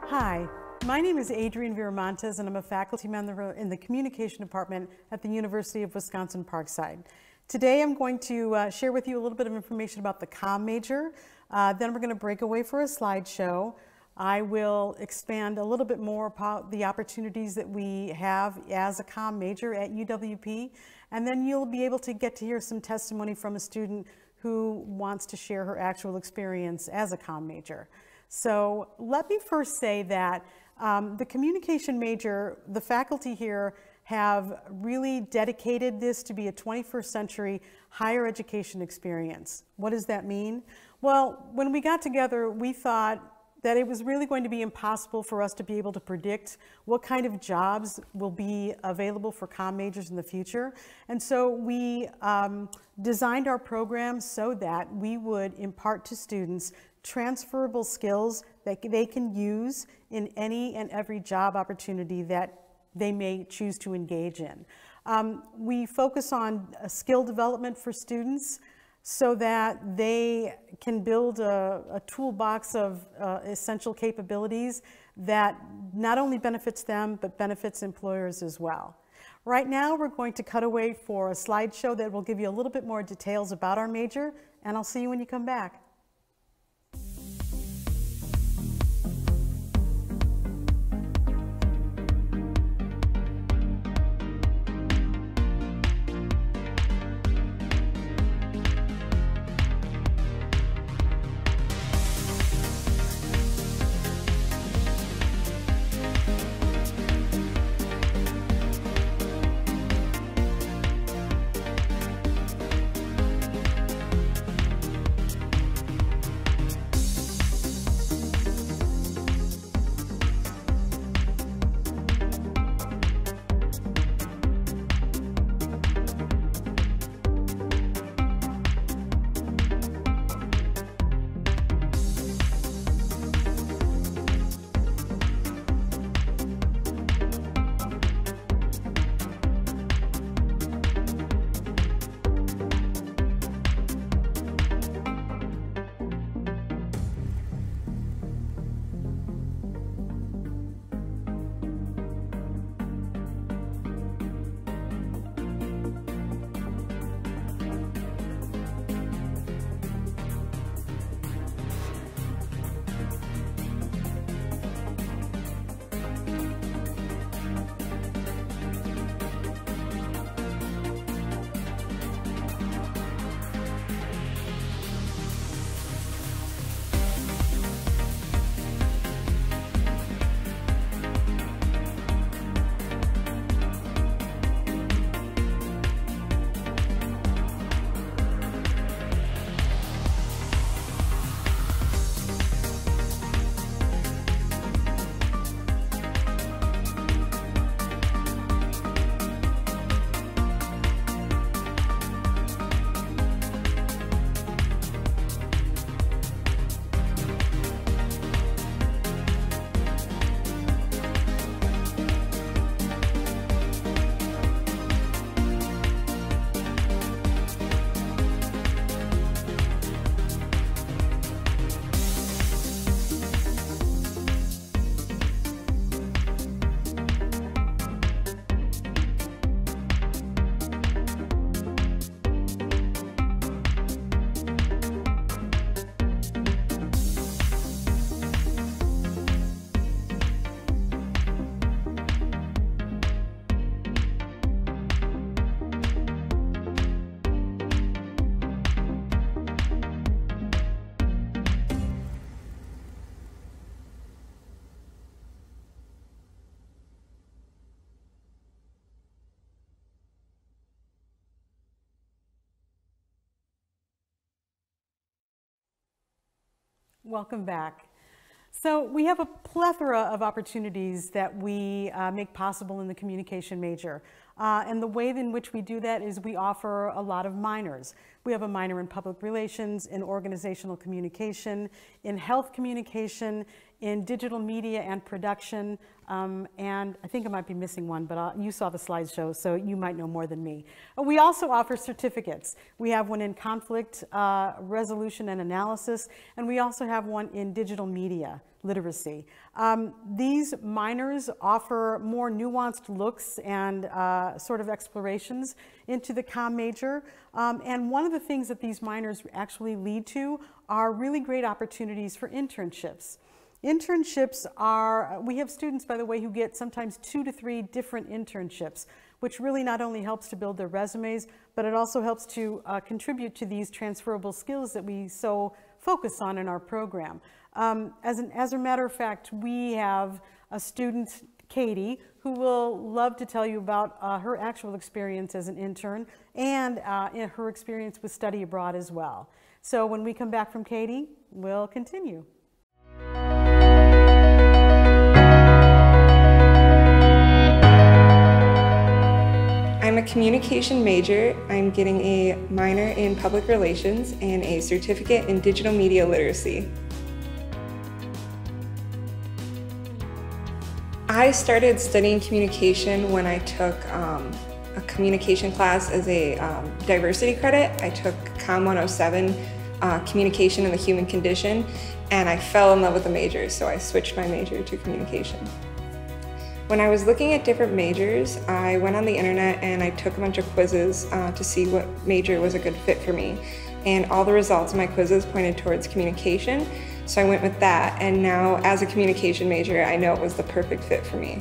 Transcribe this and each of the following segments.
Hi, my name is Adrienne Viramontes and I'm a faculty member in the Communication Department at the University of Wisconsin-Parkside. Today I'm going to share with you a little bit of information about the comm major. Then we're going to break away for a slideshow. I will expand a little bit more about the opportunities that we have as a comm major at UWP, and then you'll be able to get to hear some testimony from a student who wants to share her actual experience as a comm major. So let me first say that the communication major, the faculty here have really dedicated this to be a 21st century higher education experience. What does that mean? Well, when we got together, we thought that it was really going to be impossible for us to be able to predict what kind of jobs will be available for comm majors in the future. And so we designed our program so that we would impart to students transferable skills that they can use in any and every job opportunity that they may choose to engage in. We focus on skill development for students so that they can build a toolbox of essential capabilities that not only benefits them, but benefits employers as well. Right now, we're going to cut away for a slideshow that will give you a little bit more details about our major, and I'll see you when you come back. Welcome back. So we have a plethora of opportunities that we make possible in the communication major. And the way in which we do that is we offer a lot of minors. We have a minor in public relations, in organizational communication, in health communication, in digital media and production, and I think I might be missing one, but you saw the slideshow, so you might know more than me. We also offer certificates. We have one in conflict resolution and analysis, and we also have one in digital media literacy. These minors offer more nuanced looks and sort of explorations into the comm major. And one of the things that these minors actually lead to are really great opportunities for internships. Internships are, we have students, by the way, who get sometimes 2 to 3 different internships, which really not only helps to build their resumes, but it also helps to contribute to these transferable skills that we so focus on in our program. As a matter of fact, we have a student, Katie, who will love to tell you about her actual experience as an intern and her experience with study abroad as well. So when we come back from Katie, we'll continue. I'm a communication major. I'm getting a minor in public relations and a certificate in digital media literacy. I started studying communication when I took a communication class as a diversity credit. I took Com 107, Communication and the Human Condition, and I fell in love with the major, so I switched my major to communication. When I was looking at different majors, I went on the internet and I took a bunch of quizzes to see what major was a good fit for me. And all the results of my quizzes pointed towards communication, so I went with that. And now, as a communication major, I know it was the perfect fit for me.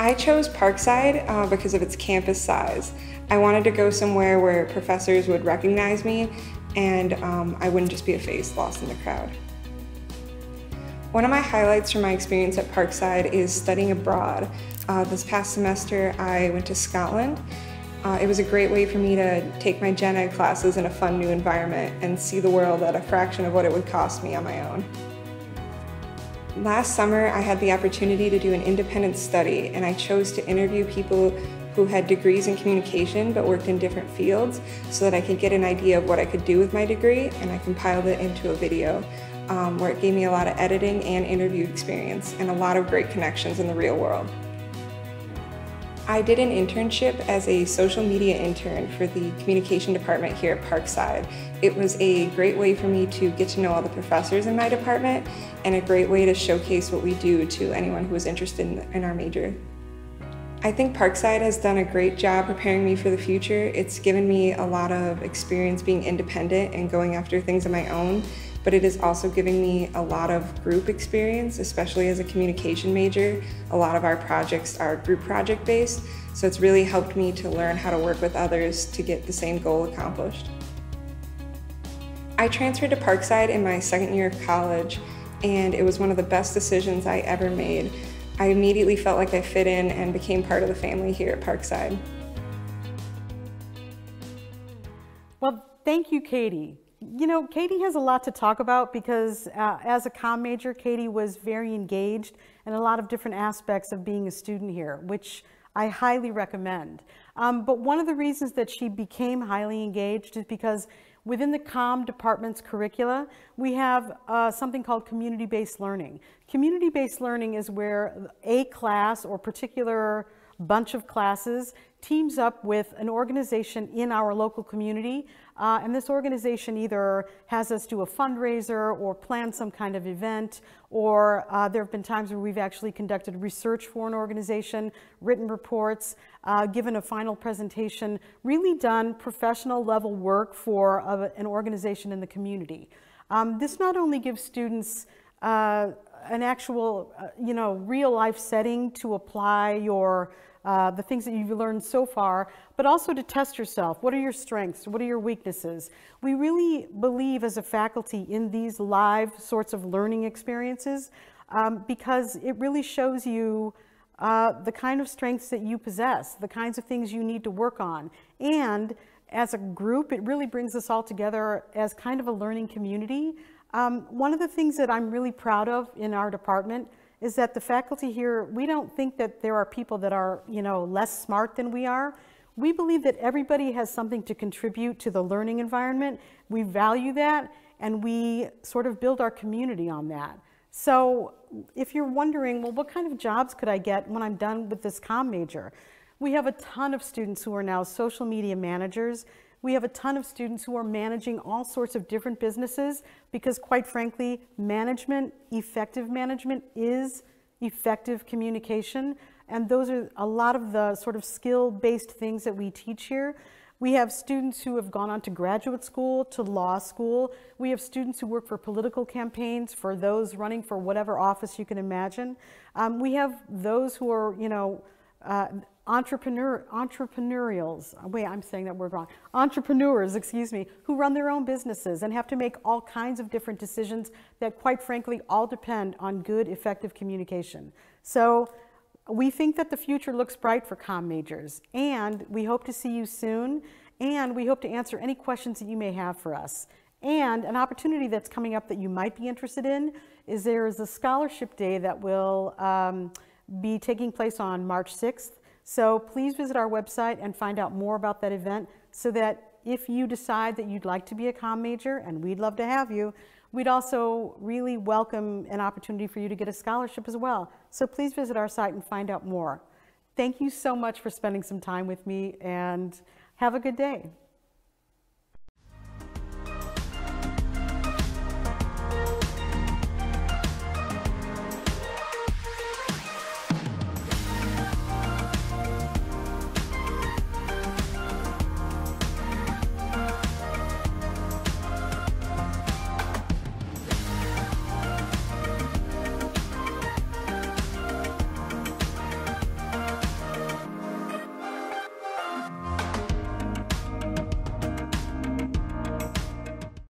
I chose Parkside because of its campus size. I wanted to go somewhere where professors would recognize me and I wouldn't just be a face lost in the crowd. One of my highlights from my experience at Parkside is studying abroad. This past semester I went to Scotland. It was a great way for me to take my gen ed classes in a fun new environment and see the world at a fraction of what it would cost me on my own. Last summer I had the opportunity to do an independent study, and I chose to interview people who had degrees in communication but worked in different fields so that I could get an idea of what I could do with my degree, and I compiled it into a video where it gave me a lot of editing and interview experience and a lot of great connections in the real world. I did an internship as a social media intern for the communication department here at Parkside. It was a great way for me to get to know all the professors in my department and a great way to showcase what we do to anyone who is interested in our major. I think Parkside has done a great job preparing me for the future. It's given me a lot of experience being independent and going after things on my own, but it is also giving me a lot of group experience, especially as a communication major. A lot of our projects are group project based, so it's really helped me to learn how to work with others to get the same goal accomplished. I transferred to Parkside in my second year of college, and it was one of the best decisions I ever made. I immediately felt like I fit in and became part of the family here at Parkside. Well, thank you, Katie. You know, Katie has a lot to talk about because as a comm major, Katie was very engaged in a lot of different aspects of being a student here, which I highly recommend. But one of the reasons that she became highly engaged is because within the comm department's curricula, we have something called community-based learning. Community-based learning is where a class or particular bunch of classes teams up with an organization in our local community, and this organization either has us do a fundraiser or plan some kind of event, or there have been times where we've actually conducted research for an organization, written reports, given a final presentation, really done professional level work for an organization in the community. This not only gives students an actual, real life setting to apply the things that you've learned so far, but also to test yourself. What are your strengths? What are your weaknesses? We really believe as a faculty in these live sorts of learning experiences because it really shows you the kind of strengths that you possess, the kinds of things you need to work on. And as a group, it really brings us all together as kind of a learning community. One of the things that I'm really proud of in our department is that the faculty here, we don't think that there are people that are, less smart than we are. We believe that everybody has something to contribute to the learning environment. We value that, and we sort of build our community on that. So if you're wondering, well, what kind of jobs could I get when I'm done with this comm major? We have a ton of students who are now social media managers. We have a ton of students who are managing all sorts of different businesses because, quite frankly, effective management is effective communication. And those are a lot of the sort of skill-based things that we teach here. We have students who have gone on to graduate school, to law school. We have students who work for political campaigns, for those running for whatever office you can imagine. We have those who are, entrepreneurials. Wait, I'm saying that word wrong. Entrepreneurs, excuse me, who run their own businesses and have to make all kinds of different decisions that, quite frankly, all depend on good, effective communication. So we think that the future looks bright for comm majors, and we hope to see you soon, and we hope to answer any questions that you may have for us. And an opportunity that's coming up that you might be interested in is there is a scholarship day that will be taking place on March 6th. So please visit our website and find out more about that event so that if you decide that you'd like to be a comm major, and we'd love to have you, we'd also really welcome an opportunity for you to get a scholarship as well. So please visit our site and find out more. Thank you so much for spending some time with me, and have a good day.